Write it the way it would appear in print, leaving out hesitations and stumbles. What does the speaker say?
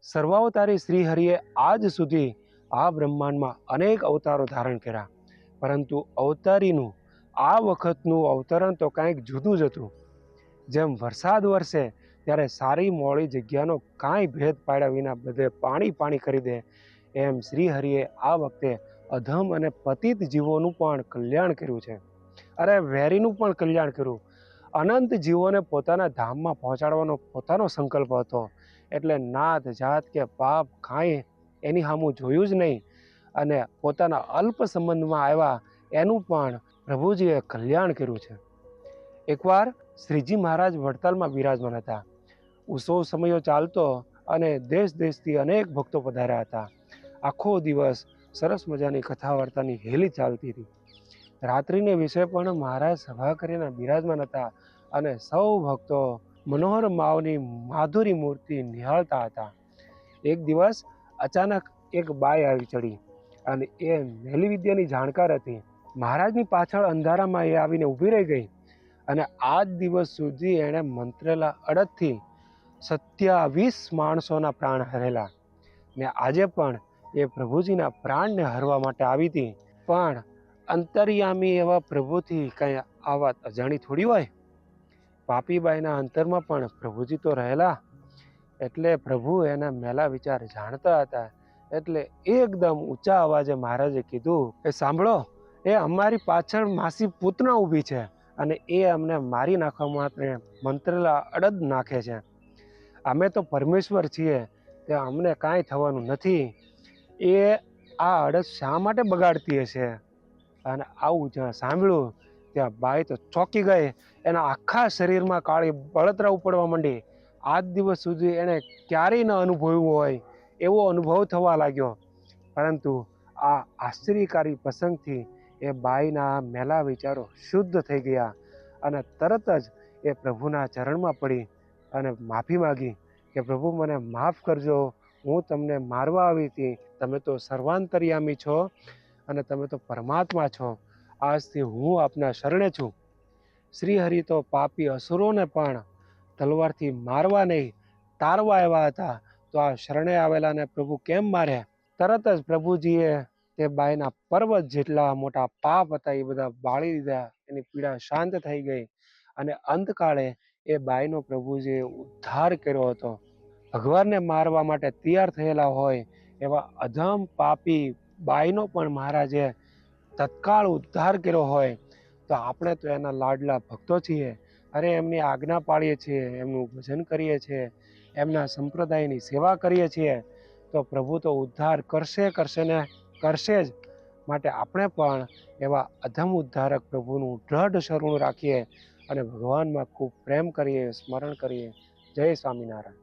સર્વાવતારી શ્રી હરિએ આજ સુધી આ બ્રહ્માંડમાં અનેક અવતારો ધારણ કર્યા, પરંતુ અવતારીનું આ વખતનું અવતરણ તો કંઈક જુદું જ હતું. જેમ વરસાદ વરસે ત્યારે સારી મોડી જગ્યાનો કાંઈ ભેદ પાડ્યા વિના બધે પાણી પાણી કરી દે, એમ શ્રી હરિએ આ વખતે અધમ અને પતિત જીવોનું પણ કલ્યાણ કર્યું છે. અરે વેરીનું પણ કલ્યાણ કર્યું. અનંત જીવોને પોતાના ધામમાં પહોંચાડવાનો પોતાનો સંકલ્પ હતો, એટલે નાત જાત કે પાપ કાંઈ એની સામું જોયું જ નહીં, અને પોતાના અલ્પ સંબંધમાં આવ્યા એનું પણ પ્રભુજીએ કલ્યાણ કર્યું છે. એકવાર શ્રીજી મહારાજ વડતાલમાં બિરાજમાન હતા. ઉત્સવ સમયો ચાલતો અને દેશ દેશથી અનેક ભક્તો પધાર્યા હતા. આખો દિવસ સરસ મજાની કથા વાર્તાની હેલી ચાલતી હતી. રાત્રિને વિશે પણ મહારાજ સભા કરીને બિરાજમાન હતા અને સૌ ભક્તો મનોહર માવની માધુરી મૂર્તિ નિહાળતા હતા. એક દિવસ અચાનક એક બાઈ આવી ચડી અને એ મેલી વિદ્યાની જાણકાર હતી. મહારાજની પાછળ અંધારામાં એ આવીને ઊભી રહી ગઈ અને આજ દિવસ સુધી એણે મંત્રેલા અડદથી 27 માણસોના પ્રાણ હરેલા, ને આજે પણ એ પ્રભુજીના પ્રાણને હરવા માટે આવી હતી. પણ અંતર્યામી એવા પ્રભુથી કંઈ આ વાત અજાણી થોડી હોય. પાપીબાઈના અંતરમાં પણ પ્રભુજી તો રહેલા, એટલે પ્રભુ એના મેલા વિચાર જાણતા હતા. એટલે એકદમ ઊંચા અવાજે મહારાજે કીધું, એ સાંભળો, એ અમારી પાછળ માસી પૂતના ઊભી છે અને એ અમને મારી નાખવા માટે મંત્રેલા અડદ નાખે છે. અમે તો પરમેશ્વર છીએ, તે અમને કાંઈ થવાનું નથી. એ આ અડદ શા માટે બગાડતી હશે? અને આવું જ્યાં સાંભળ્યું ત્યાં બાઈ તો ચોંકી ગઈ. એના આખા શરીરમાં કાળી બળતરા ઉપડવા માંડી. આજ દિવસ સુધી એણે ક્યારેય ન અનુભવ્યું હોય એવો અનુભવ થવા લાગ્યો. પરંતુ આ આશ્ચર્યકારી પ્રસંગથી એ બાઈના મેલા વિચારો શુદ્ધ થઈ ગયા અને તરત જ એ પ્રભુના ચરણમાં પડી અને માફી માગી કે પ્રભુ, મને માફ કરજો, હું તમને મારવા આવી હતી. તમે તો સર્વાંતર્યામી છો અને તમે તો પરમાત્મા છો. આજથી હું આપના શરણે છું. શ્રી હરિ તો પાપી અસુરોને પણ તલવારથી મારવા નહીં, તારવા આવ્યા હતા, તો આ શરણે આવેલાને પ્રભુ કેમ મારે? તરત જ પ્રભુજીએ તે બાઈના પર્વત જેટલા મોટા પાપ હતા એ બધા બાળી દીધા. એની પીડા શાંત થઈ ગઈ અને અંતકાળે એ બાઈનો પ્રભુજીએ ઉદ્ધાર કર્યો હતો. ભગવાનને મારવા માટે તૈયાર થયેલા હોય એવા અધમ પાપી બાઈનો પણ મહારાજે તત્કાળ ઉદ્ધાર કર્યો હોય, તો આપણે તો એના લાડલા ભક્તો છીએ. અરે એમની આજ્ઞા પાળીએ છીએ, એમનું ભજન કરીએ છીએ, એમના સંપ્રદાયની સેવા કરીએ છીએ, તો પ્રભુ તો ઉદ્ધાર કરશે ને કરશે જ. માટે આપણે પણ એવા અધમ ઉદ્ધારક પ્રભુનું દ્રઢ શરણું રાખીએ અને ભગવાનમાં ખૂબ પ્રેમ કરીએ, સ્મરણ કરીએ. જય સ્વામિનારાયણ.